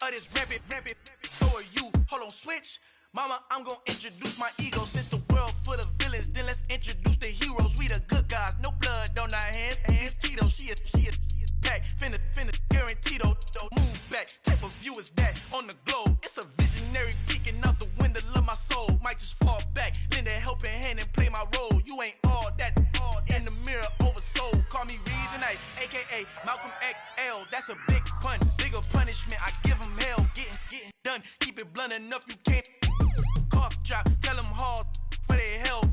of this rampant. So are you. Hold on, switch. Mama, I'm gonna introduce my ego. Since the world full of villains, then let's introduce the heroes. We the good guys, no blood on our hands. Hands Tito, she a pack. Finna, guaranteed though. Move back, type of view is that on the globe. It's a visionary peeking out the window of my soul. Might just fall back, lend a helping hand and play my role. You ain't all that in the mirror oversold. Call me Reason A, aka Malcolm XL. That's a big pun, bigger punishment. I give him hell, getting done. Keep it blunt enough, you can't cough drop. Tell them hard for their health.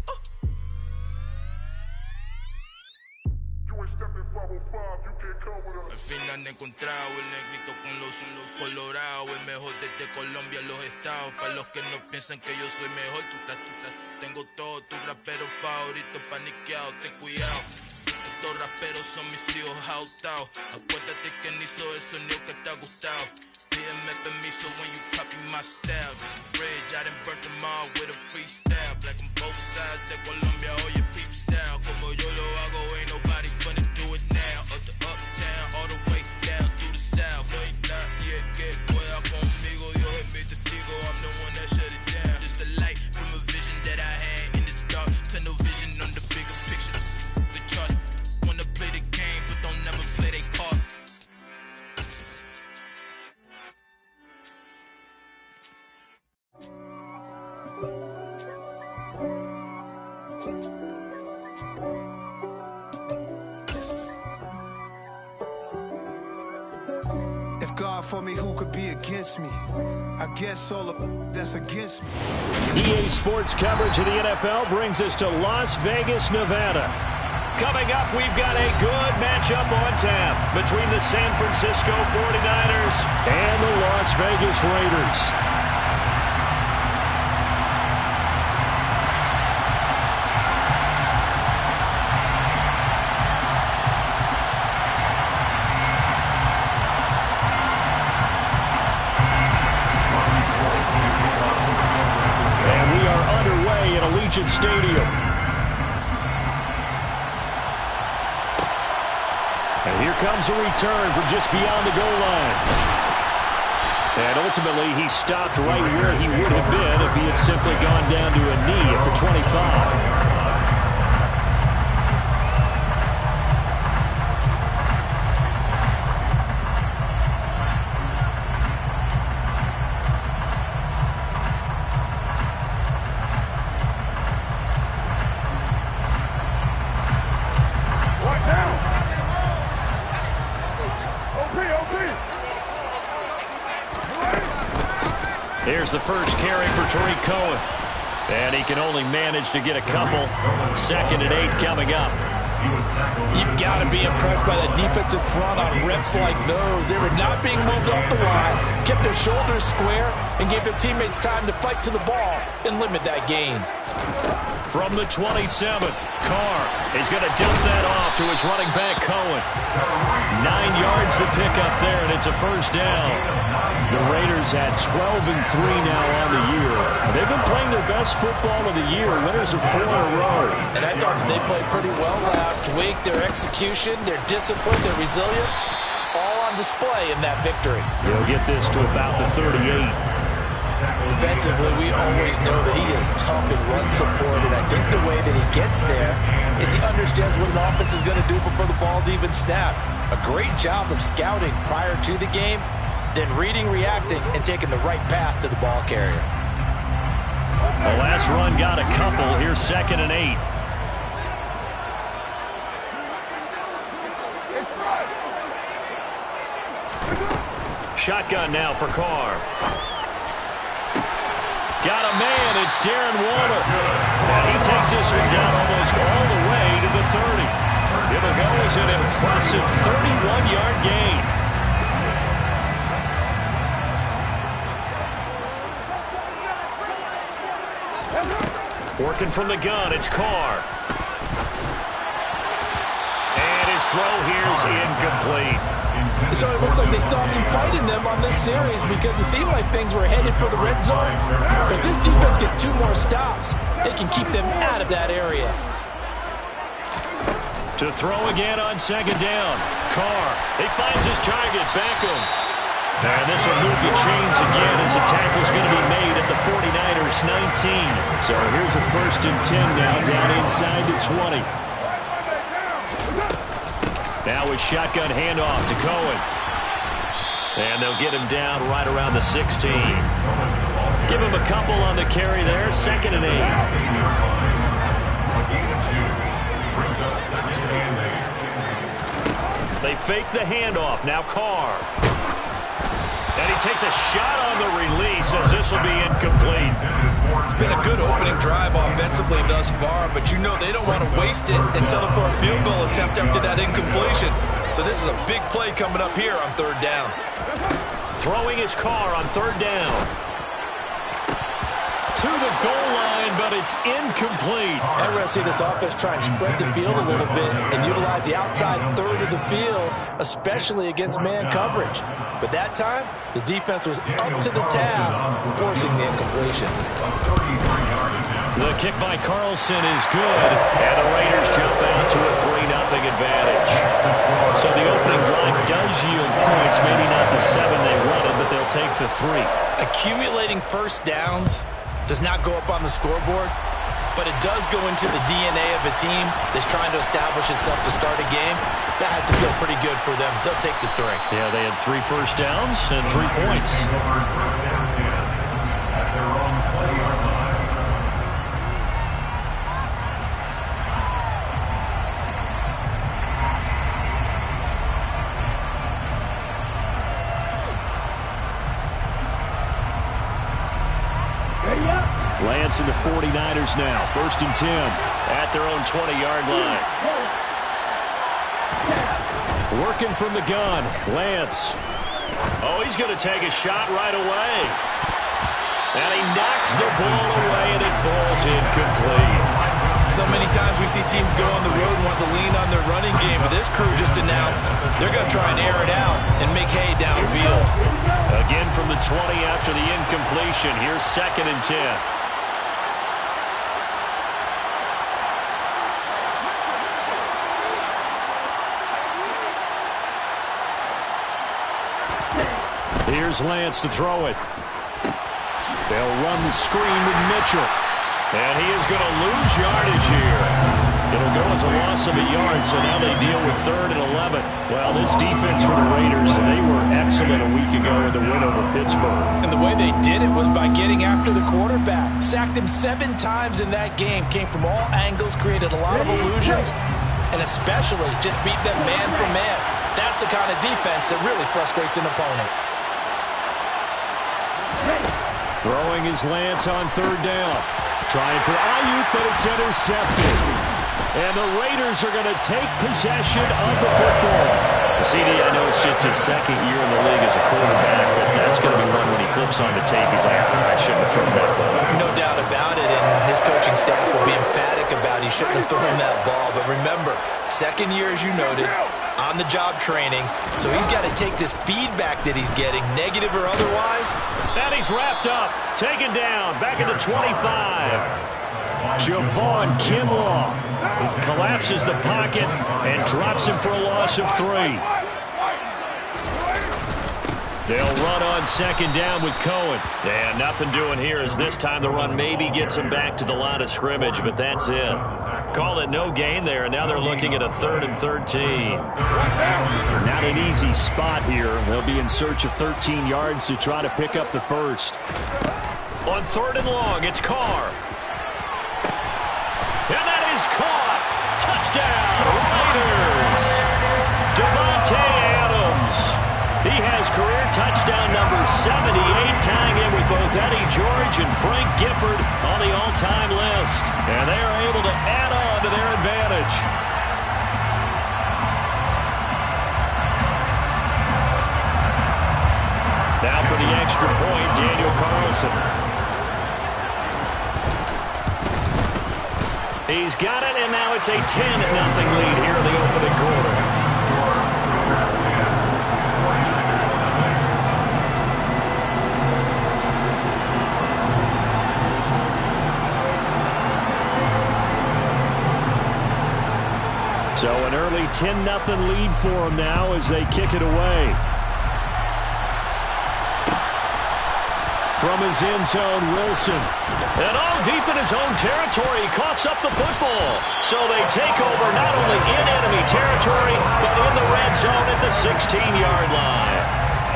Al fin han encontrado el negrito con los colorados, el mejor desde Colombia a los estados. Para los que no piensan que yo soy mejor, tengo todo, tu rapero favorito paniqueado, ten cuidado. Estos raperos son mis hijos jautados. Acuérdate que ni hizo el sonido que te ha gustado. Pídeme permiso when you copy my style. This bridge, I done burnt them all with a freestyle. Black on both sides de Colombia, oye peep style. Como yo lo hago, ain't nobody finna do it now. Up to uptown, all the way down through the south. No hay nadie que pueda conmigo, Dios es mi testigo. I'm the one that shut it down. Just the light from a vision that I had in the dark. Tunnel vision on the bigger picture. The charts wanna play the game, but don't never play their part. If God for me, who could be against me? I guess all of that's against me. EA Sports coverage of the NFL brings us to Las Vegas, Nevada. Coming up, we've got a good matchup on tap between the San Francisco 49ers and the Las Vegas Raiders. Stadium. And here comes a return from just beyond the goal line. And ultimately, he stopped right where he would have been if he had simply gone down to a knee at the 25. Here's the first carry for Tariq Cohen. And he can only manage to get a couple. 2nd and 8 coming up. You've got to be impressed by the defensive front on reps like those. They were not being moved off the line, kept their shoulders square, and gave their teammates time to fight to the ball and limit that gain. From the 27, Carr is going to dump that off to his running back, Cohen. 9 yards to pick up there, and it's a first down. The Raiders had 12-3 now on the year. They've been playing their best football of the year, winners of 4 in a row. And I thought that they played pretty well last week. Their execution, their discipline, their resilience, all on display in that victory. He'll get this to about the 38. Defensively, we always know that he is tough in run support, and I think the way that he gets there is he understands what an offense is going to do before the ball's even snapped. A great job of scouting prior to the game, then reading, reacting, and taking the right path to the ball carrier. The last run got a couple. Here's 2nd and 8. Shotgun now for Carr. Got a man, it's Darren Waller. And he takes this one down almost all the way to the 30. It'll go as an impressive 31-yard gain. Working from the gun, it's Carr. And his throw here is incomplete. So it looks like they still have some fight in them on this series because it seemed like things were headed for the red zone. But if this defense gets 2 more stops, they can keep them out of that area. To throw again on 2nd down. Carr, he finds his target, Beckham. And this will move the chains again as the tackle's going to be made at the 49ers 19. So here's a 1st and 10 now down inside the 20. Now with shotgun handoff to Cohen. And they'll get him down right around the 16. Give him a couple on the carry there. 2nd and 8. They fake the handoff. Now Carr. And he takes a shot on the release as this will be incomplete. It's been a good opening drive offensively thus far, but you know they don't want to waste it and settle for a field goal attempt after that incompletion. So this is a big play coming up here on 3rd down. Throwing his Carr on 3rd down. To the goal line, but it's incomplete. I'd rather see this offense try and spread the field a little bit and utilize the outside third of the field, especially against man coverage. But that time, the defense was up to the task, forcing the incompletion. The kick by Carlson is good, and the Raiders jump out to a 3-0 advantage. So the opening drive does yield points, maybe not the 7 they wanted, but they'll take the 3. Accumulating first downs does not go up on the scoreboard, but it does go into the DNA of a team that's trying to establish itself to start a game. That has to feel pretty good for them. They'll take the 3. Yeah, they had 3 first downs and 3 points. Lance and the 49ers now. 1st and 10 at their own 20-yard line. Working from the gun. Lance. Oh, he's going to take a shot right away. And he knocks the ball away, and it falls incomplete. So many times we see teams go on the road and want to lean on their running game, but this crew just announced they're going to try and air it out and make hay downfield. Again from the 20 after the incompletion. Here's 2nd and 10. Here's Lance to throw it. They'll run the screen with Mitchell. And he is going to lose yardage here. It'll go as a loss of a yard, so now they deal with 3rd and 11. Well, this defense for the Raiders, they were excellent a week ago in the win over Pittsburgh. And the way they did it was by getting after the quarterback. Sacked him 7 times in that game. Came from all angles, created a lot of illusions, and especially just beat them man for man. That's the kind of defense that really frustrates an opponent. Throwing his Lance on 3rd down. Trying for Ayuk, but it's intercepted. And the Raiders are going to take possession of the football. CD, I know it's just his 2nd year in the league as a quarterback, but that's going to be one when he flips on the tape. He's like, I shouldn't have thrown that ball. No doubt about it, and his coaching staff will be emphatic about he shouldn't have thrown that ball. But remember, 2nd year, as you noted, on-the-job training, so he's got to take this feedback that he's getting, negative or otherwise. And he's wrapped up, taken down, back at the 25. Javon Kinlaw collapses the pocket and drops him for a loss of 3. They'll run on 2nd down with Cohen. And nothing doing here as this time the run maybe gets him back to the line of scrimmage, but that's it. Call it no gain there, and now they're looking at a 3rd and 13. Not an easy spot here. They'll be in search of 13 yards to try to pick up the 1st. On 3rd and long, it's Carr. And that is caught. Touchdown, Raiders. Devontae Adams. He has career touchdown number 78, tying in with both Eddie George and Frank Gifford on the all-time list. And they are able to add on to their advantage. Now for the extra point, Daniel Carlson. He's got it, and now it's a 10-0 lead here in the opening quarter. So an early 10-0 lead for them now as they kick it away. From his end zone, Wilson. And deep in his own territory, he coughs up the football. So they take over not only in enemy territory, but in the red zone at the 16-yard line.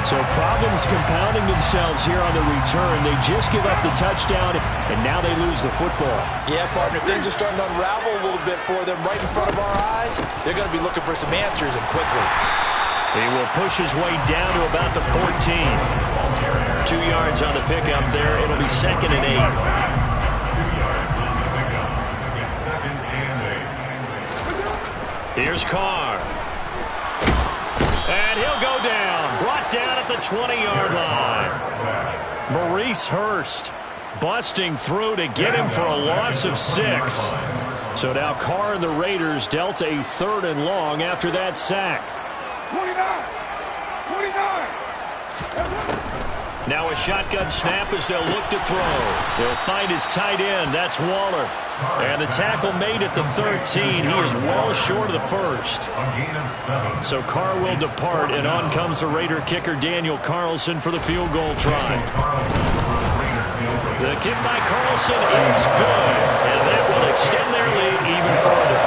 So problems compounding themselves here on the return. They just give up the touchdown, and now they lose the football. Yeah, partner, things are starting to unravel a little bit for them right in front of our eyes. They're going to be looking for some answers, and quickly. He will push his way down to about the 14. 2 yards on the pickup there. It'll be 2nd and 8. 2 yards on the pickup. It's 2nd and 8. Here's Carr. And he'll go down. Brought down at the 20-yard line. Maurice Hurst busting through to get him for a loss of 6. So now Carr and the Raiders dealt a 3rd and long after that sack. 29. Now a shotgun snap as they'll look to throw. They'll find his tight end. That's Waller. And the tackle made at the 13. He is well short of the first. So Carr will depart, and on comes the Raider kicker Daniel Carlson for the field goal try. The kick by Carlson is good, and that will extend their lead even further.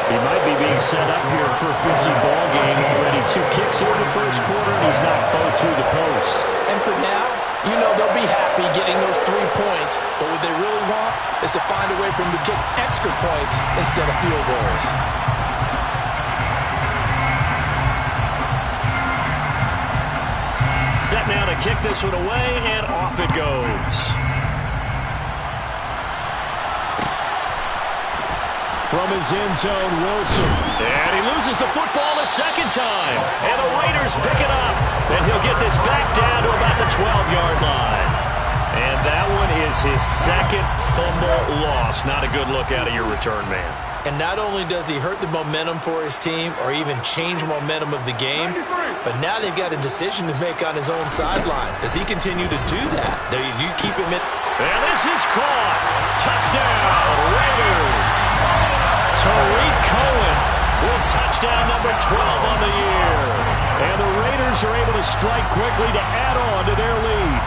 He might be being set up here for a busy ball game already. 2 kicks here in the first quarter, and he's knocked both through the posts. And for now, you know they'll be happy getting those 3 points, but what they really want is to find a way for them to kick extra points instead of field goals. Set now to kick this one away, and off it goes. From his end zone, Wilson. And he loses the football the second time. And the Raiders pick it up. And he'll get this back down to about the 12-yard line. And that one is his 2nd fumble loss. Not a good look out of your return man. And not only does he hurt the momentum for his team or even change momentum of the game, but now they've got a decision to make on his own sideline. Does he continue to do that? Do you keep him in? And this is caught. Touchdown, Raiders. Tariq Cohen with touchdown number 12 on the year. And the Raiders are able to strike quickly to add on to their lead.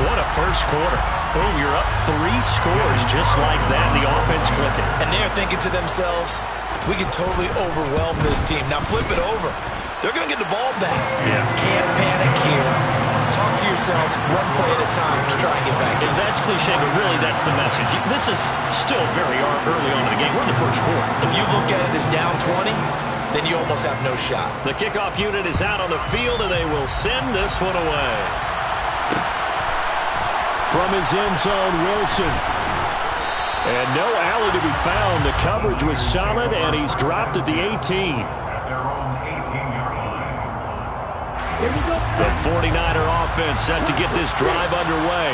What a first quarter. Boom, you're up 3 scores just like that, and the offense clicking. And they're thinking to themselves, we can totally overwhelm this team. Now flip it over. They're going to get the ball back. Yeah. Can't panic here. Talk to yourselves, one play at a time to try and get back in. That's cliche, but really that's the message. This is still very early on in the game. We're in the first quarter. If you look at it as down 20, then you almost have no shot. The kickoff unit is out on the field, and they will send this one away. From his end zone, Wilson. And no alley to be found. The coverage was solid, and he's dropped at the 18. The 49er offense set to get this drive underway.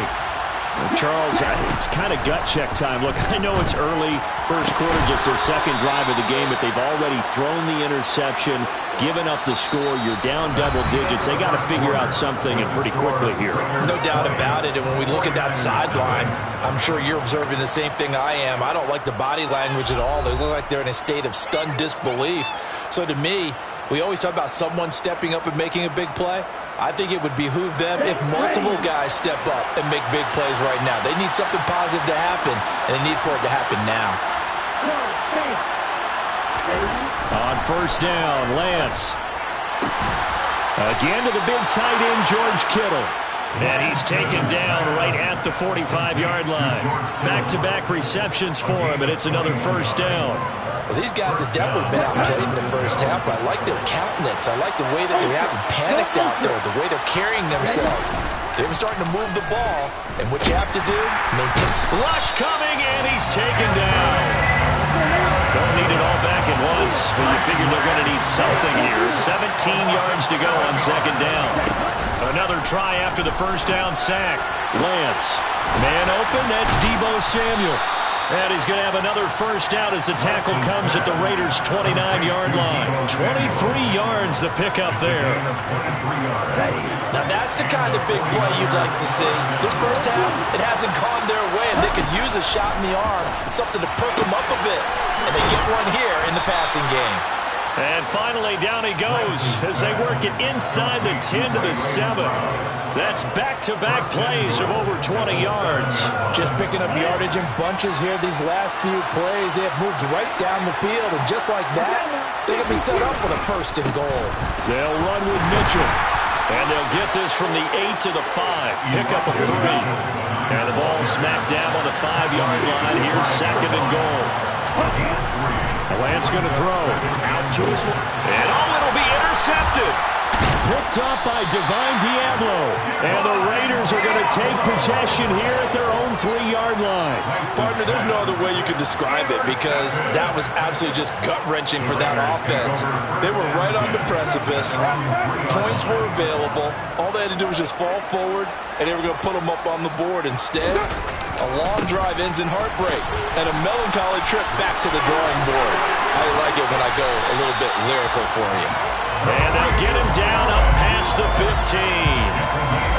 Charles, it's kind of gut check time. Look, I know it's early, first quarter, just their 2nd drive of the game, but they've already thrown the interception, given up the score. You're down double digits. They got to figure out something, and pretty quickly here. No doubt about it, and when we look at that sideline, I'm sure you're observing the same thing I am. I don't like the body language at all. They look like they're in a state of stunned disbelief. So to me, we always talk about someone stepping up and making a big play. I think it would behoove them if multiple guys step up and make big plays right now. They need something positive to happen, and they need for it to happen now. On first down, Lance. Again to the big tight end, George Kittle. And he's taken down right at the 45-yard line. Back-to-back receptions for him, and it's another first down. Well, these guys have definitely been outplayed in the first half, but I like their countenance. I like the way that they haven't panicked out there, the way they're carrying themselves. They're starting to move the ball, and what you have to do, maintain. Rush coming, and he's taken down. Don't need it all back at once, but you figure they're going to need something here. 17 yards to go on second down. Another try after the first down sack. Lance, man open, that's Deebo Samuel. And he's going to have another first down as the tackle comes at the Raiders' 29-yard line. 23 yards the pickup there. Now that's the kind of big play you'd like to see. This first half, it hasn't gone their way, and they could use a shot in the arm, something to perk them up a bit. And they get one here in the passing game. And finally, down he goes as they work it inside the 10 to the 7. That's back-to-back plays of over 20 yards. Just picking up yardage in bunches here these last few plays. They have moved right down the field, and just like that, they're going to be set up for the 1st and goal. They'll run with Mitchell. And they'll get this from the 8 to the 5. Pick up a 3. And the ball smacked down on the 5-yard line. Here's 2nd and goal. Lance going to throw. Out to his left. And it'll be intercepted. Picked up by Divine Diablo. And the Raiders are going to take possession here at their own 3-yard line. Partner, there's no other way you could describe it because that was absolutely just gut-wrenching for that offense. They were right on the precipice. Points were available. All they had to do was just fall forward, and they were going to put them up on the board. Instead, a long drive ends in heartbreak and a melancholy trip back to the drawing board. I like it when I go a little bit lyrical for you. And they'll get him down up past the 15.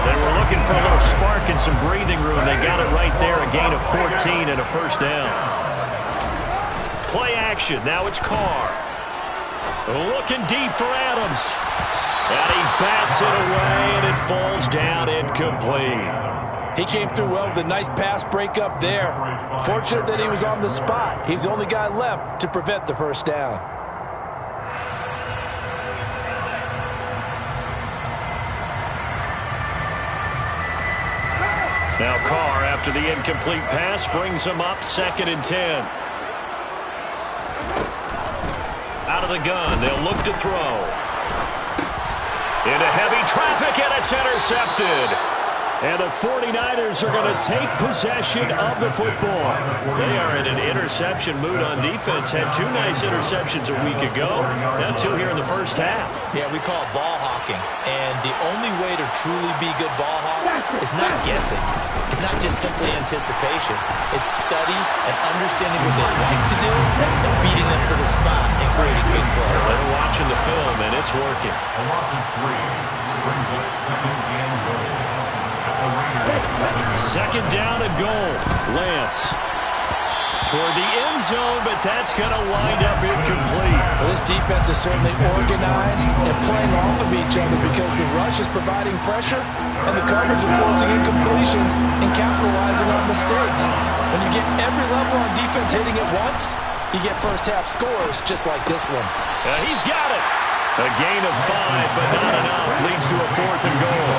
They were looking for a little spark and some breathing room. They got it right there, a gain of 14 and a 1st down. Play action. Now it's Carr. Looking deep for Adams. And he bats it away, and it falls down incomplete. He came through well with a nice pass breakup there. Fortunate that he was on the spot. He's the only guy left to prevent the 1st down. Now Carr, after the incomplete pass, brings him up 2nd and 10. Out of the gun, they'll look to throw. Into heavy traffic, and it's intercepted. And the 49ers are going to take possession of the football. They are in an interception mood on defense. Had 2 nice interceptions a week ago. Now 2 here in the 1st half. Yeah, we call it ball hawking. And the only way to truly be good ball hawks is not guessing. It's not just simply anticipation. It's study and understanding what they like to do and beating them to the spot and creating big plays. They're watching the film, and it's working. A loss of 3 brings up 2nd and goal. 2nd down and goal. Lance toward the end zone, but that's going to wind up incomplete. Well, this defense is certainly organized and playing off of each other because the rush is providing pressure and the coverage is forcing incompletions and capitalizing on mistakes. When you get every level on defense hitting it once, you get 1st half scores just like this one. He's got it. A gain of 5, but not enough. Leads to a 4th and goal.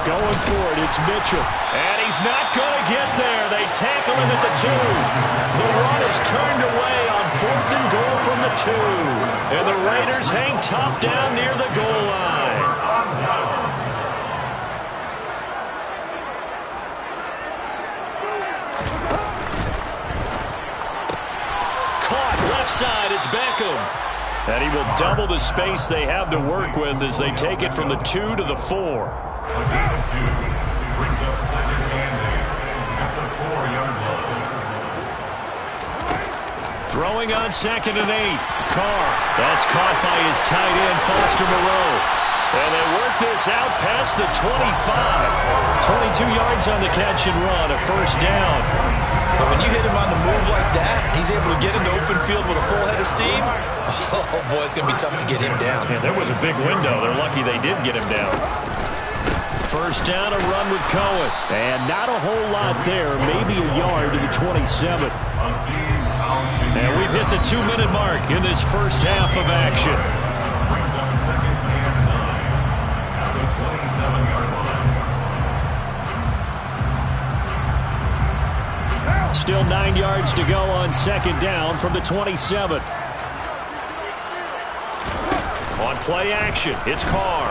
Going for it, it's Mitchell. And he's not going to get there. They tackle him at the 2. The run is turned away on 4th and goal from the 2. And the Raiders hang tough down near the goal line. Caught left side, it's Beckham. And he will double the space they have to work with as they take it from the 2 to the 4. A gain of 2 brings up 2nd and 8 at the 4-yard line. Throwing on 2nd and 8. Carr. That's caught by his tight end, Foster Moreau. And they work this out past the 25. 22 yards on the catch and run, a 1st down. But when you hit him on the move like that, he's able to get into open field with a full head of steam. Oh, boy, it's going to be tough to get him down. Yeah, there was a big window. They're lucky they did get him down. 1st down, a run with Cohen. And not a whole lot there, maybe a yard to the 27. And we've hit the 2-minute mark in this 1st half of action. Brings up 2nd and 9 at the 27-yard line. Still 9 yards to go on 2nd down from the 27. On play action, it's Carr.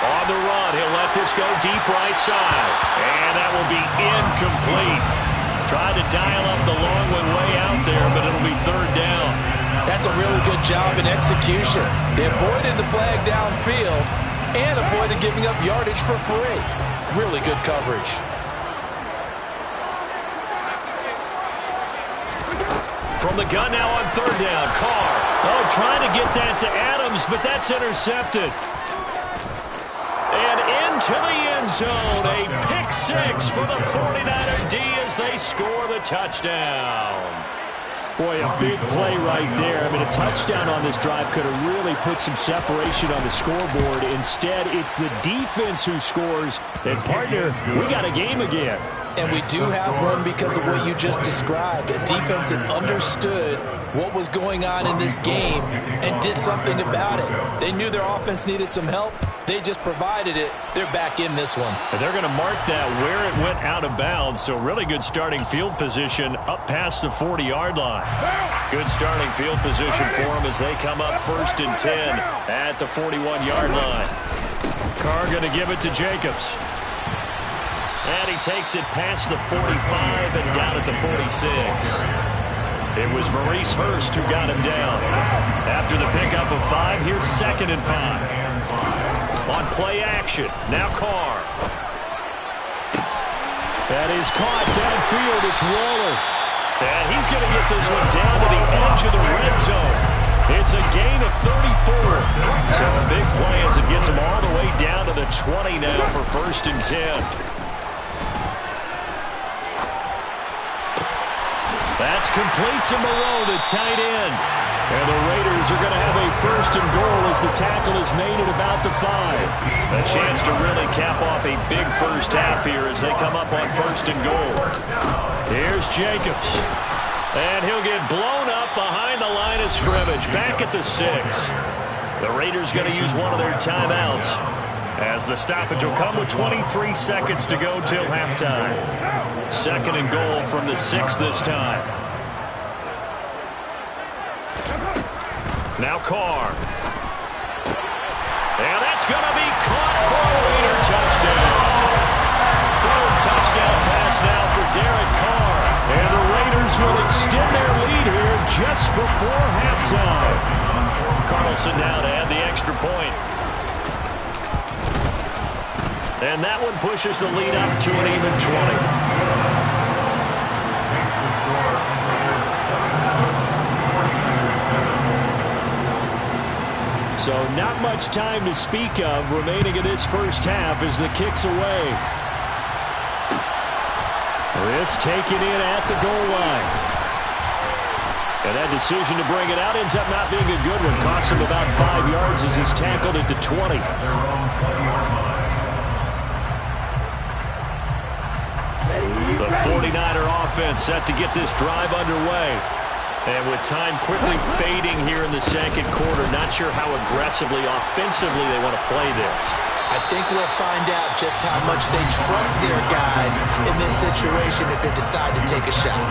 On the run, he'll let this go deep right side. And that will be incomplete. Tried to dial up the long one way out there, but it'll be 3rd down. That's a really good job in execution. They avoided the flag downfield and avoided giving up yardage for free. Really good coverage. From the gun now on 3rd down, Carr. Oh, trying to get that to Adams, but that's intercepted. And into the end zone. A pick six for the 49er D as they score the touchdown. Boy, a big play right there. I mean, a touchdown on this drive could have really put some separation on the scoreboard. Instead, it's the defense who scores. And, partner, we got a game again. And we do have one because of what you just described. A defense that understood what was going on in this game and did something about it. They knew their offense needed some help. They just provided it. They're back in this one. And they're going to mark that where it went out of bounds. So really good starting field position up past the 40-yard line. Good starting field position for them as they come up 1st and 10 at the 41-yard line. Carr going to give it to Jacobs. And he takes it past the 45 and down at the 46. It was Maurice Hurst who got him down. After the pickup of 5, here's 2nd and 5. On play action, now Carr. That is caught downfield. It's Waller. And he's going to get this one down to the edge of the red zone. It's a gain of 34. So a big play as it gets him all the way down to the 20 now for 1st and 10. That's complete to Moreau, the tight end. And the Raiders are going to have a 1st and goal as the tackle is made at about the 5. A chance to really cap off a big first half here as they come up on 1st and goal. Here's Jacobs. And he'll get blown up behind the line of scrimmage, back at the 6. The Raiders going to use one of their timeouts as the stoppage will come with 23 seconds to go till halftime. 2nd and goal from the 6 this time. Now Carr. And that's going to be caught for a Raider touchdown. 3rd touchdown pass now for Derek Carr. And the Raiders will extend their lead here just before halftime. Carlson now to add the extra point. And that one pushes the lead up to an even 20. So not much time to speak of remaining in this first half as the kick's away. This taken in at the goal line. And that decision to bring it out ends up not being a good one. Costs him about 5 yards as he's tackled at the 20. The 49er offense set to get this drive underway. And with time quickly fading here in the 2nd quarter, not sure how aggressively, offensively they want to play this. I think we'll find out just how much they trust their guys in this situation if they decide to take a shot.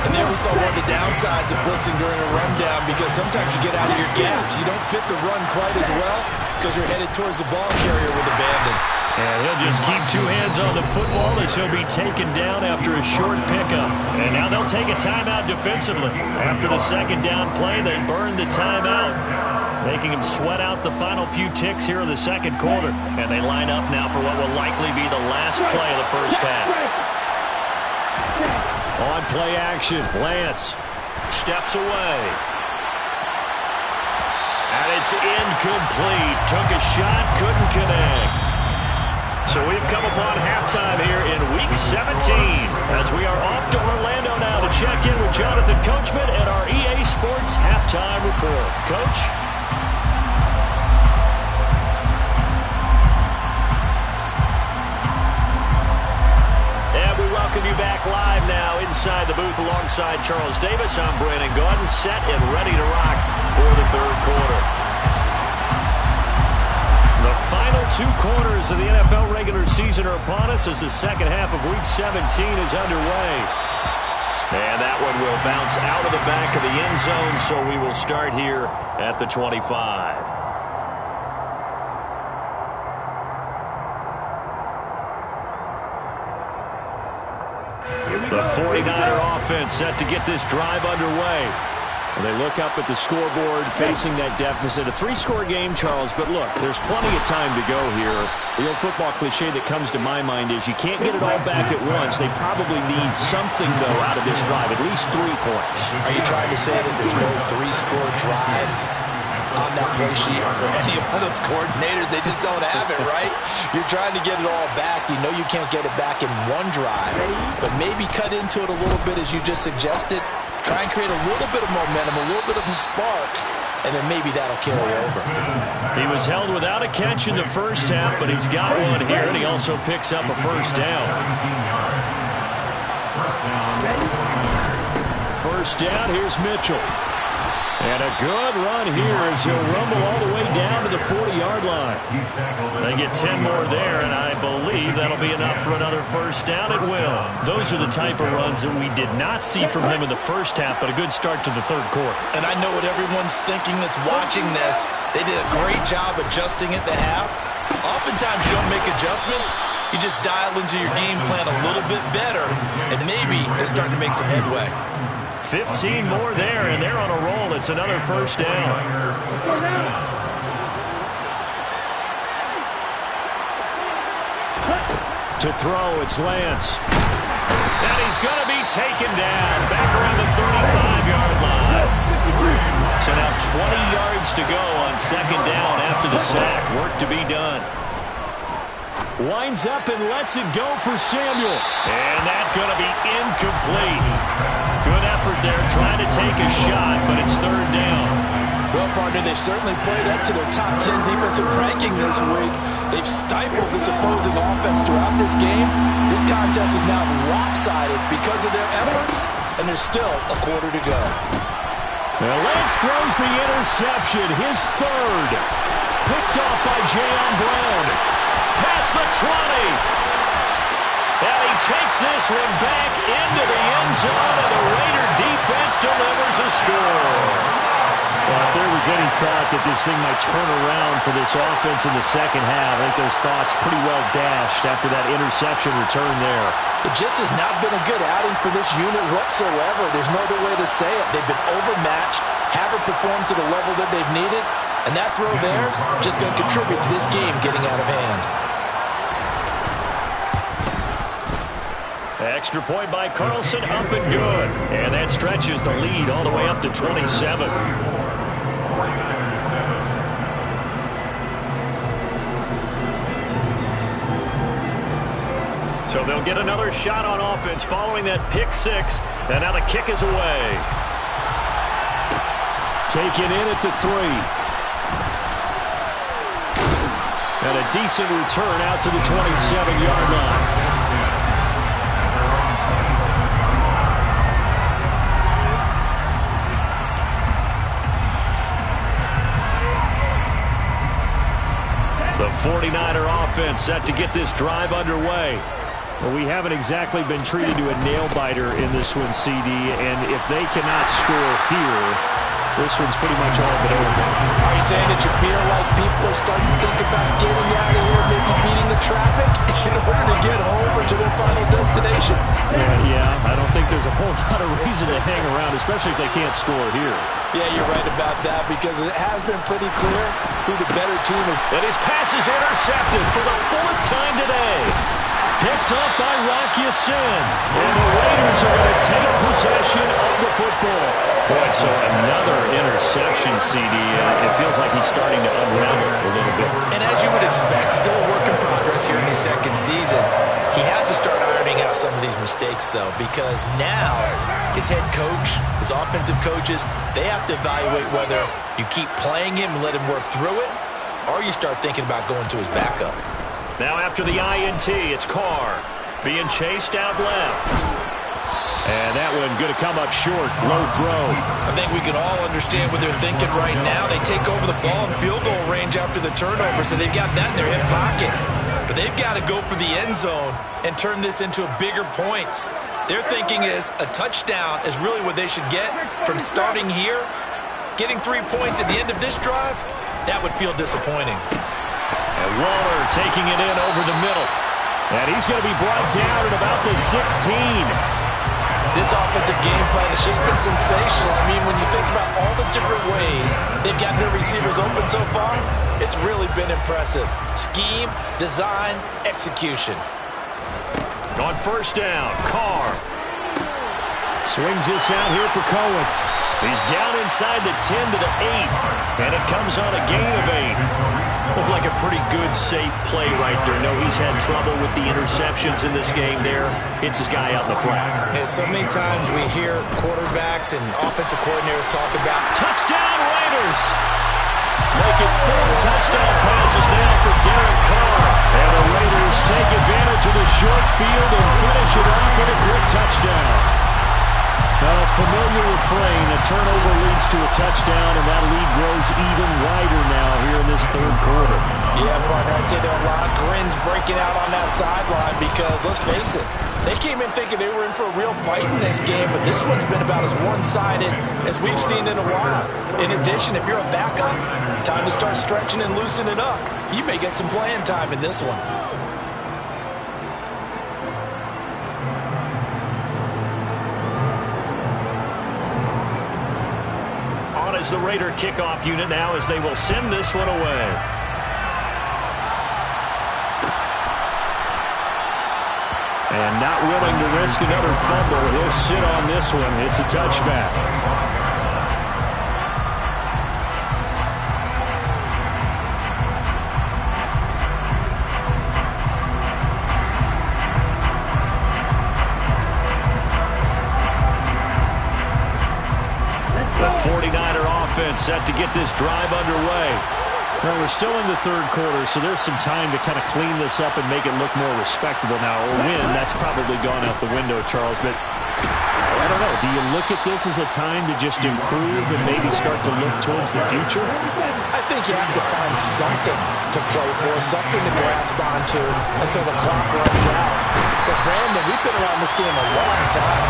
And there we saw one of the downsides of blitzing during a rundown, because sometimes you get out of your gaps. You don't fit the run quite as well because you're headed towards the ball carrier with abandon. And he'll just keep 2 hands on the football as he'll be taken down after a short pickup. And now they'll take a timeout defensively. After the 2nd down play, they burn the timeout, making him sweat out the final few ticks here in the 2nd quarter. And they line up now for what will likely be the last play of the first half. On play action, Lance steps away. And it's incomplete. Took a shot, couldn't connect. So we've come upon halftime here in Week 17 as we are off to Orlando now to check in with Jonathan Coachman and our EA Sports Halftime Report. Coach? And we welcome you back live now inside the booth alongside Charles Davis. I'm Brandon Gaudin, set and ready to rock for the 3rd quarter. The final 2 quarters of the NFL regular season are upon us as the 2nd half of Week 17 is underway. And that one will bounce out of the back of the end zone, so we will start here at the 25. The 49er offense set to get this drive underway. They look up at the scoreboard, facing that deficit. A 3-score game, Charles, but look, there's plenty of time to go here. The old football cliche that comes to my mind is you can't get it all back at once. They probably need something, though, out of this drive, at least 3 points. Are you trying to say that there's no 3-score drive? on that play sheet for any of those coordinators. They just don't have it, right? You're trying to get it all back. You know you can't get it back in one drive, but maybe cut into it a little bit as you just suggested. Try and create a little bit of momentum, a little bit of a spark, and then maybe that'll carry over. He was held without a catch in the first half, but he's got one here, and he also picks up a first down. First down, here's Mitchell. And a good run here as he'll rumble all the way down to the 40-yard line. They get 10 more there, and I believe that'll be enough for another first down. It will. Those are the type of runs that we did not see from him in the first half, but a good start to the third quarter. And I know what everyone's thinking that's watching this. They did a great job adjusting at the half. Oftentimes you don't make adjustments. You just dial into your game plan a little bit better, and maybe they're starting to make some headway. 15 more there, and they're on a roll. It's another first down. To throw, it's Lance. And he's going to be taken down back around the 35-yard line. So now 20 yards to go on second down after the sack. Work to be done. Winds up and lets it go for Samuel. And that's going to be incomplete. Good effort there trying to take a shot, but it's third down. Well, partner, they've certainly played up to their top 10 defensive ranking this week. They've stifled this opposing offense throughout this game. This contest is now lopsided because of their efforts, and there's still a quarter to go. Now Lance throws the interception, his third. Picked off by Jayon Brown. Past the 20. And he takes this one back into the end zone, and the Raider defense delivers a score. Well, if there was any thought that this thing might turn around for this offense in the second half, I think those thoughts pretty well dashed after that interception return there. It just has not been a good outing for this unit whatsoever. There's no other way to say it. They've been overmatched, haven't performed to the level that they've needed, and that throw there is just going to contribute to this game getting out of hand. Extra point by Carlson, up and good. And that stretches the lead all the way up to 27. So they'll get another shot on offense following that pick six. And now the kick is away. Taken in at the 3. And a decent return out to the 27-yard line. The 49er offense set to get this drive underway. Well, we haven't exactly been treated to a nail-biter in this one, CD, and if they cannot score here, this one's pretty much all but over. Are you saying that you feel like people are starting to think about getting out of here, maybe beating the traffic in order to get home or to their final destination? Yeah, I don't think there's a whole lot of reason to hang around, especially if they can't score here. Yeah, you're right about that, because it has been pretty clear who the better team is. And his pass is intercepted for the 4th time today. Picked up by Rock Ya-Sin. And the Raiders are going to take possession of the football. Boy, so another interception, CD. It feels like he's starting to unravel a little bit. And as you would expect, still a work in progress here in his second season. He has to start ironing out some of these mistakes, though, because now his head coach, his offensive coaches, they have to evaluate whether you keep playing him and let him work through it, or you start thinking about going to his backup. Now after the INT, it's Carr being chased out left. And that one going to come up short. Low throw. I think we can all understand what they're thinking right now. They take over the ball in field goal range after the turnover, so they've got that in their hip pocket. But they've got to go for the end zone and turn this into a bigger points. Their thinking is a touchdown is really what they should get from starting here. Getting 3 points at the end of this drive, that would feel disappointing. And Waller taking it in over the middle. And he's going to be brought down at about the 16. This offensive game plan has just been sensational. I mean, when you think about all the different ways they've got their receivers open so far, it's really been impressive. Scheme, design, execution. On first down, Carr swings this out here for Cohen. He's down inside the 10 to the 8, and it comes on a gain of 8. Looked like a pretty good, safe play right there. No, he's had trouble with the interceptions in this game there. Hits his guy out in the flat. And so many times we hear quarterbacks and offensive coordinators talk about touchdown Raiders. Making 4 touchdown passes now for Derek Carr. And the Raiders take advantage of the short field and finish it off with a quick touchdown. A familiar refrain, a turnover leads to a touchdown, and that lead grows even wider now here in this third quarter. Yeah, partner, I'd say there are a lot of grins breaking out on that sideline because, let's face it, they came in thinking they were in for a real fight in this game, but this one's been about as one-sided as we've seen in a while. In addition, if you're a backup, time to start stretching and loosening up. You may get some playing time in this one. Is the Raider kickoff unit now as they will send this one away. And not willing to risk another fumble, he'll sit on this one. It's a touchback. The 49er offense set to get this drive underway. Well, we're still in the third quarter, so there's some time to kind of clean this up and make it look more respectable now. A win, that's probably gone out the window, Charles, but I don't know. Do you look at this as a time to just improve and maybe start to look towards the future? I think you have to find something to play for, something to grasp onto until the clock runs out. But, Brandon, we've been around this game a long time.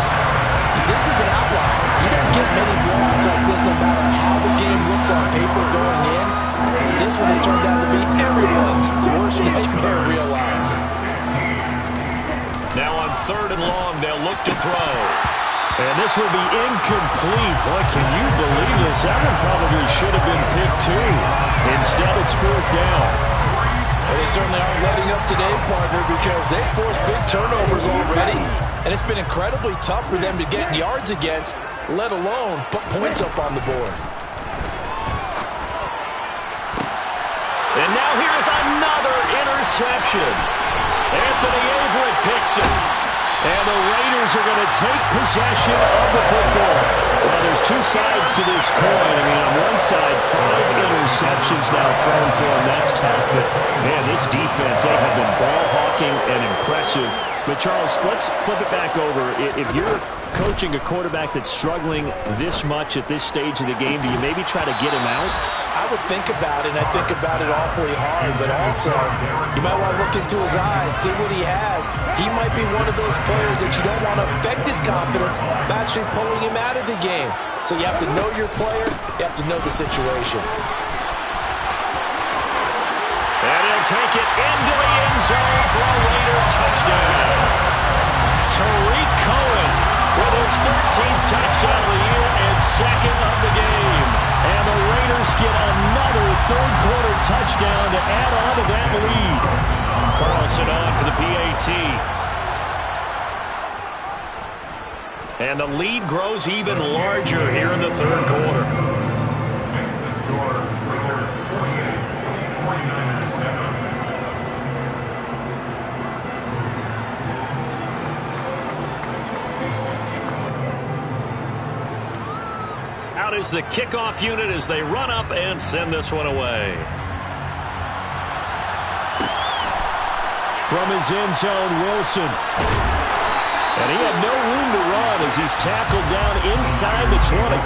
This is an outlier. You don't get many blowouts like this no matter how the game looks on paper going in. This one has turned out to be everyone's worst nightmare realized. Now on 3rd and long, they'll look to throw. And this will be incomplete. Boy, can you believe this? That one probably should have been picked too. Instead, it's 4th down. Well, they certainly aren't letting up today, partner, because they forced big turnovers already. And it's been incredibly tough for them to get yards against, let alone put points up on the board. And now here's another interception. Anthony Averett picks it. And the Raiders are going to take possession of the football. Well, there's 2 sides to this coin. I mean, on one side, 5 interceptions now thrown for them. That's tough. But, man, this defense, they have been ball hawking and impressive. But, Charles, let's flip it back over. If you're coaching a quarterback that's struggling this much at this stage of the game, do you maybe try to get him out? I would think about it, and I think about it awfully hard. But also, you might want to look into his eyes, see what he has. He might be one of those players that you don't want to affect his confidence by actually pulling him out of the game. So you have to know your player. You have to know the situation. And he'll take it into the end zone for a Raider touchdown. Tariq Cohen with his 13th touchdown of the year and 2nd of the game. And the Raiders get another third-quarter touchdown to add on to that lead. Carlson on for the PAT. And the lead grows even larger here in the third quarter. Makes the score, Raiders 48, 49ers 7. Out is the kickoff unit as they run up and send this one away. From his end zone, Wilson. And he had no room to run as he's tackled down inside the 20.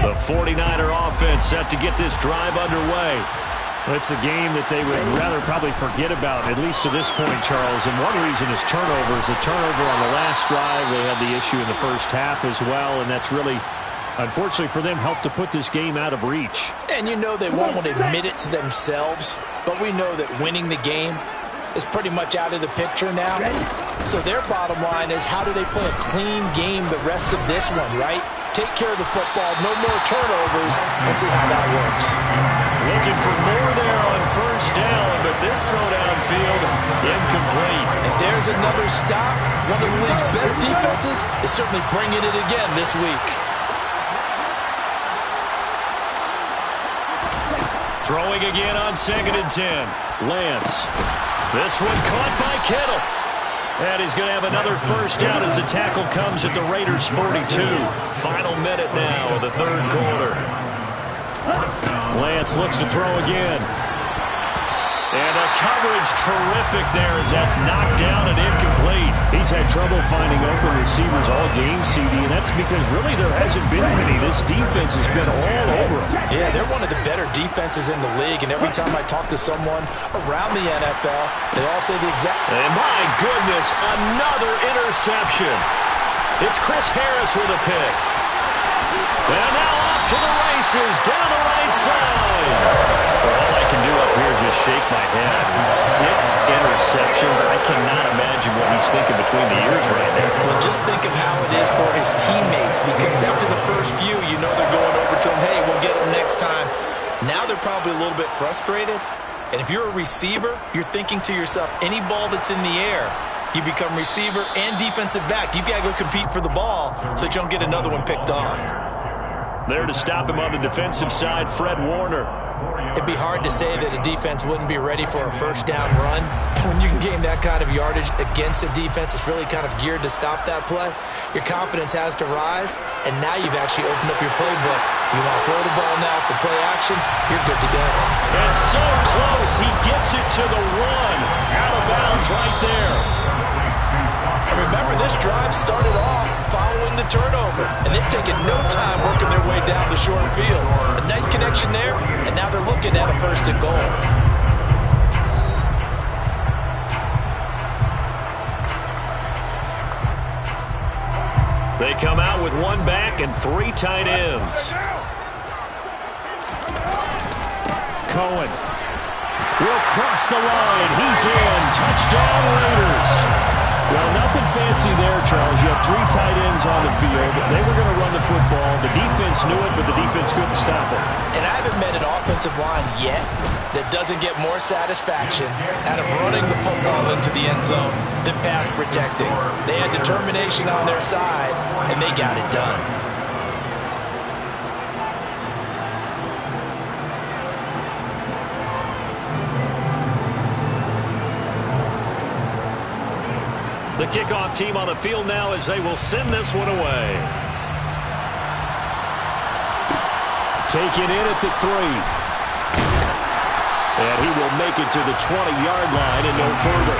The 49er offense set to get this drive underway. It's a game that they would rather probably forget about, at least to this point, Charles. And one reason is turnovers. A turnover on the last drive. They had the issue in the first half as well, and that's really, unfortunately for them, helped to put this game out of reach. And you know they won't admit it to themselves, but we know that winning the game is pretty much out of the picture now. So their bottom line is, how do they play a clean game the rest of this one, right? Take care of the football, no more turnovers, and see how that works. Looking for more there on 1st down, but this throw downfield there's another stop, one of the league's best defenses is certainly bringing it again this week. Throwing again on 2nd and 10. Lance. This one caught by Kittle. And he's going to have another first down as the tackle comes at the Raiders' 42. Final minute now of the third quarter. Lance looks to throw again. And the coverage terrific there as that's knocked down and incomplete. He's had trouble finding open receivers all game, CD, and that's because really there hasn't been many. This defense has been all over him. Yeah, they're one of the better defenses in the league, and every time I talk to someone around the NFL, they all say the exact... And my goodness, another interception. It's Chris Harris with a pick. And now off to the races, down the right side. All I can do up here is just shake my head. 6 interceptions. I cannot imagine what he's thinking between the ears right now. Well, just think of how it is for his teammates, because after the first few, you know they're going over to him, hey, we'll get him next time. Now they're probably a little bit frustrated. And if you're a receiver, you're thinking to yourself, any ball that's in the air, you become receiver and defensive back. You've got to go compete for the ball so that you don't get another one picked off. There to stop him on the defensive side, Fred Warner. It'd be hard to say that a defense wouldn't be ready for a first down run. When you can gain that kind of yardage against a defense, it's really kind of geared to stop that play. Your confidence has to rise, and now you've actually opened up your playbook. If you want to throw the ball now for play action, you're good to go. It's so close. He gets it to the 1. Out of bounds right there. And remember, this drive started off following the turnover, and they've taken no time working their way down the short field. A nice connection there, and now they're looking at a 1st and goal. They come out with 1 back and 3 tight ends. Cohen will cross the line. He's in. Touchdown, Raiders. Well, nothing fancy there, Charles. You had 3 tight ends on the field. They were going to run the football. The defense knew it, but the defense couldn't stop it. And I haven't met an offensive line yet that doesn't get more satisfaction out of running the football into the end zone than pass protecting. They had determination on their side, and they got it done. The kickoff team on the field now as they will send this one away. Taken in at the 3. And he will make it to the 20-yard line and no further.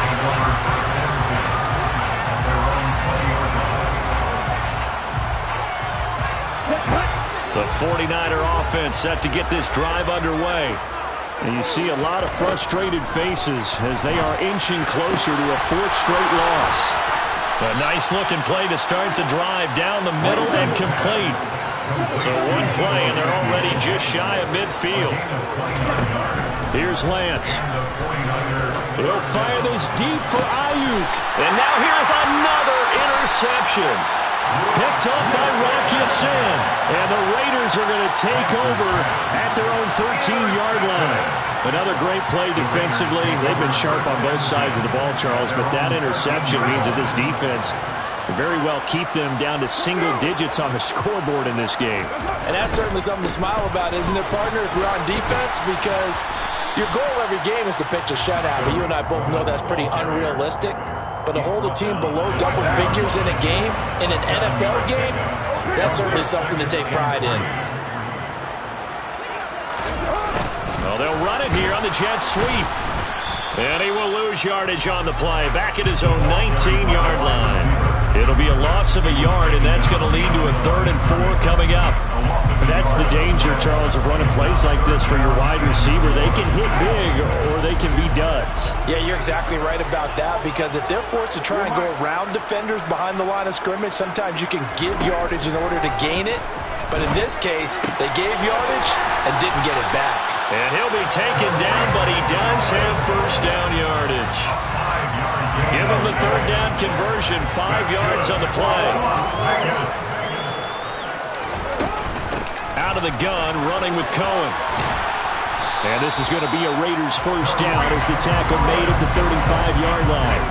The 49er offense set to get this drive underway. And you see a lot of frustrated faces as they are inching closer to a 4th straight loss. A nice-looking play to start the drive down the middle and complete. So 1 play, and they're already just shy of midfield. Here's Lance. He'll fire this deep for Ayuk. And now here's another interception. Picked up by Rocky Sin. And the Raiders are going to take over at their own 13-yard line. Another great play defensively. They've been sharp on both sides of the ball, Charles, but that interception means that this defense will very well keep them down to single digits on the scoreboard in this game. And that's certainly something to smile about, isn't it, partner, if you're on defense? Because your goal every game is to pitch a shutout, but you and I both know that's pretty unrealistic. But to hold a team below double figures in a game, in an NFL game, that's certainly something to take pride in. Well, they'll run it here on the jet sweep. And he will lose yardage on the play, back at his own 19-yard line. It'll be a loss of a yard, and that's going to lead to a 3rd and 4 coming up. That's the danger, Charles, of running plays like this for your wide receiver. They can hit big or they can be duds. Yeah, you're exactly right about that, because if they're forced to try and go around defenders behind the line of scrimmage, sometimes you can give yardage in order to gain it. But in this case, they gave yardage and didn't get it back. And he'll be taken down, but he does have first down yardage. Give him the 3rd down conversion, 5 yards on the play. Out of the gun, running with Cohen. And this is going to be a Raiders first down as the tackle made at the 35-yard line.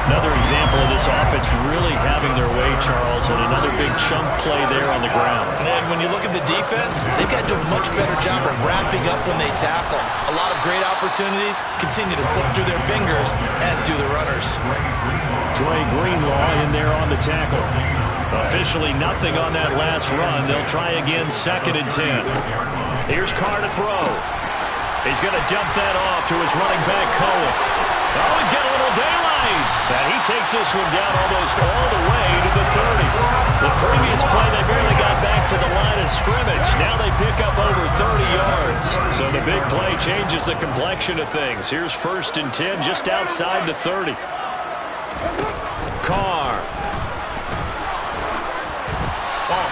Another example of this offense really having their way, Charles, and another big chunk play there on the ground. And when you look at the defense, they've got to do a much better job of wrapping up when they tackle. A lot of great opportunities continue to slip through their fingers, as do the runners. Dre Greenlaw in there on the tackle. Officially nothing on that last run. They'll try again, 2nd and 10. Here's Carr to throw. He's going to dump that off to his running back, Cohen. Oh, he's got a little daylight. And he takes this one down almost all the way to the 30. The previous play, they barely got back to the line of scrimmage. Now they pick up over 30 yards. So the big play changes the complexion of things. Here's 1st and 10 just outside the 30. Carr.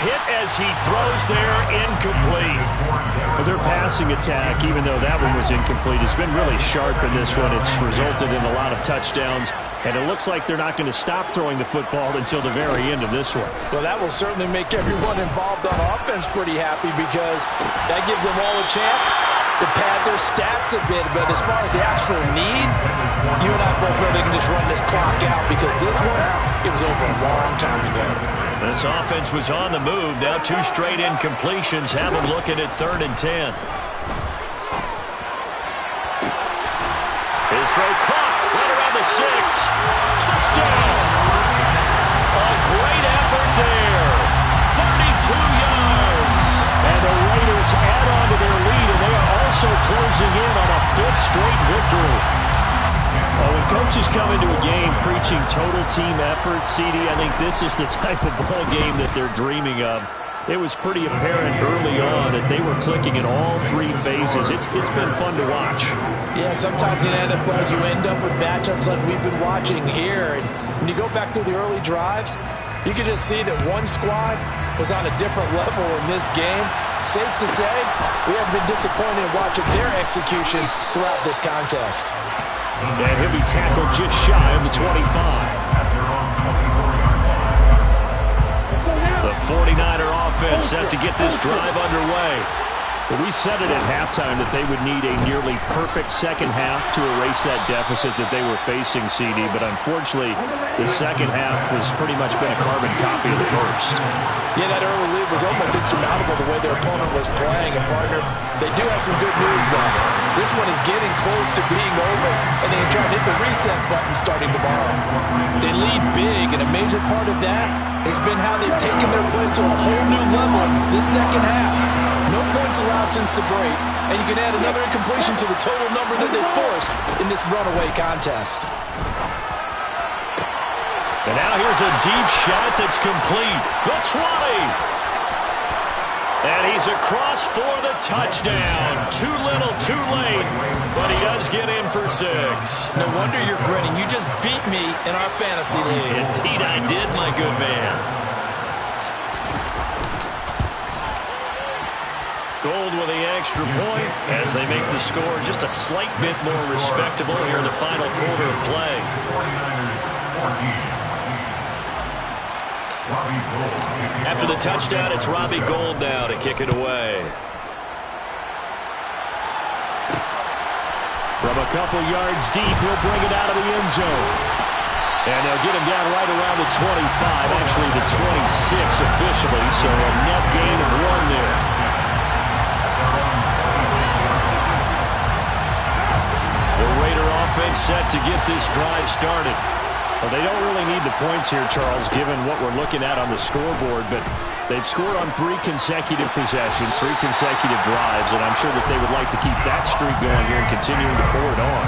Hit as he throws there, incomplete. Well, their passing attack, even though that one was incomplete, has been really sharp in this one. It's resulted in a lot of touchdowns, and it looks like they're not going to stop throwing the football until the very end of this one. Well, that will certainly make everyone involved on offense pretty happy because that gives them all a chance to pad their stats a bit. But as far as the actual need, you and I both know they can just run this clock out because this one, it was over a long time ago. This offense was on the move. Now 2 straight incompletions have them looking at 3rd and 10. His throw caught right around the 6. Touchdown! A great effort there. 32 yards. And the Raiders add on to their lead, and they are also closing in on a 5th straight victory. Well, when coaches come into a game preaching total team effort, CD, I think this is the type of ball game that they're dreaming of. It was pretty apparent early on that they were clicking in all 3 phases. It's been fun to watch. Yeah, sometimes in NFL you end up with matchups like we've been watching here. And when you go back through the early drives, you can just see that one squad was on a different level in this game. Safe to say, we haven't been disappointed in watching their execution throughout this contest. And he'll be tackled just shy of the 25. The 49er offense set to get this drive underway. But we said it at halftime that they would need a nearly perfect second half to erase that deficit that they were facing, CD. But unfortunately, the second half has pretty much been a carbon copy of the first. Yeah, that early lead was almost insurmountable the way their opponent was playing. And, partner, they do have some good news, though. This one is getting close to being over, and they can try to hit the reset button starting tomorrow. They lead big, and a major part of that has been how they've taken their play to a whole new level this second half. No points allowed since the break, and you can add another incompletion to the total number that they forced in this runaway contest. And now here's a deep shot that's complete. The 20. And he's across for the touchdown. Too little, too late, but he does get in for 6. No wonder you're grinning. You just beat me in our fantasy league. Indeed I did, my good man. Gold with the extra point as they make the score just a slight bit more respectable here in the final quarter of play. 49ers 14. After the touchdown, it's Robbie Gould now to kick it away. From a couple yards deep, he'll bring it out of the end zone. And they'll get him down right around the 25, actually the 26 officially, so a net gain of 1 there. The Raider offense set to get this drive started. Well, they don't really need the points here, Charles, given what we're looking at on the scoreboard, but they've scored on 3 consecutive possessions, 3 consecutive drives, and I'm sure that they would like to keep that streak going here and continuing to pour it on.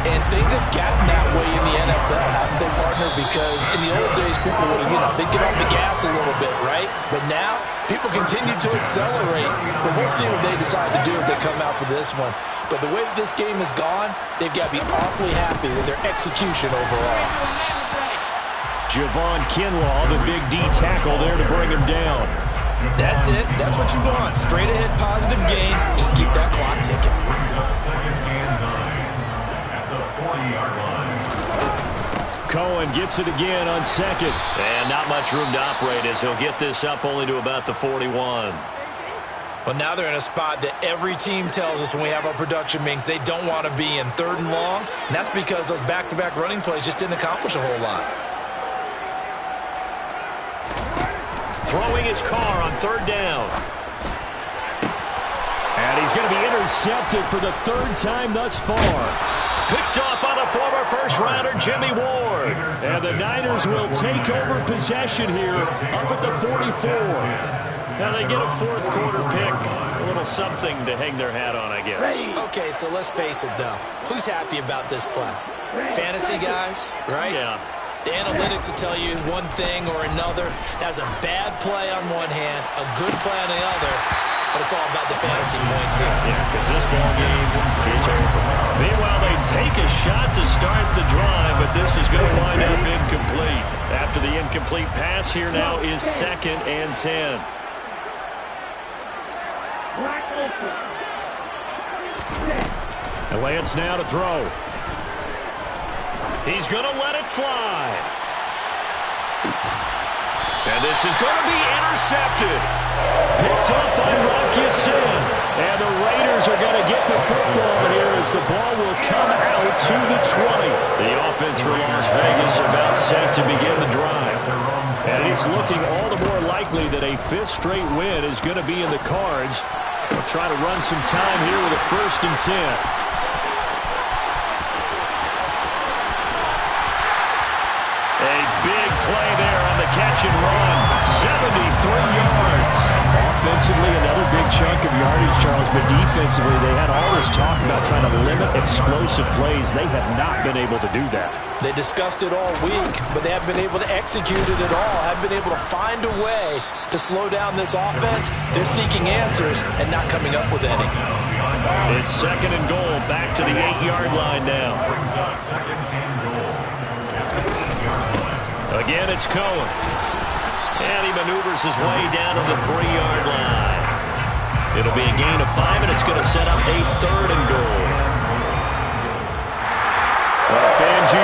And things have gotten that way in the NFL, haven't they, partner? Because in the old days, people would, they'd get off the gas a little bit, right? But now, people continue to accelerate. But we'll see what they decide to do as they come out for this one. But the way that this game has gone, they've got to be awfully happy with their execution overall. Javon Kinlaw, the big D tackle there to bring him down. That's it. That's what you want. Straight ahead positive gain. Just keep that clock ticking. Cohen gets it again on 2nd. And not much room to operate as he'll get this up only to about the 41. Well, now they're in a spot that every team tells us when we have our production meetings they don't want to be in, 3rd and long, and that's because those back-to-back running plays just didn't accomplish a whole lot. Throwing his car on 3rd down. And he's going to be intercepted for the 3rd time thus far. Picked off by the former first-rounder Jimmy Ward. And the Niners will take over possession here up at the 44. Now they get a 4th quarter pick. A little something to hang their hat on, I guess. Okay, so let's face it, though. Who's happy about this play? Fantasy guys, right? Yeah. The analytics will tell you one thing or another. That was a bad play on one hand, a good play on the other. But it's all about the fantasy points here. Yeah, because this ball game is over. Meanwhile, they take a shot to start the drive, but this is going to wind up incomplete. After the incomplete pass, here now is 2nd and 10. And Lance now to throw. He's going to let it fly. And this is going to be intercepted. Picked up by Rocky Sin. And the Raiders are going to get the football here as the ball will come out to the 20. The offense for Las Vegas about set to begin the drive. And it's looking all the more likely that a 5th straight win is going to be in the cards. They'll try to run some time here with a 1st and 10. Big play there on the catch and run. 73 yards. Offensively, another big chunk of yardage, Charles, but defensively, they had all this talk about trying to limit explosive plays. They have not been able to do that. They discussed it all week, but they haven't been able to execute it at all. Haven't been able to find a way to slow down this offense. They're seeking answers and not coming up with any. It's 2nd and goal. Back to the 8-yard line now. Again, it's Cohen. And he maneuvers his way down to the 3-yard line. It'll be a gain of 5, and it's going to set up a 3rd and goal. Well, fans usually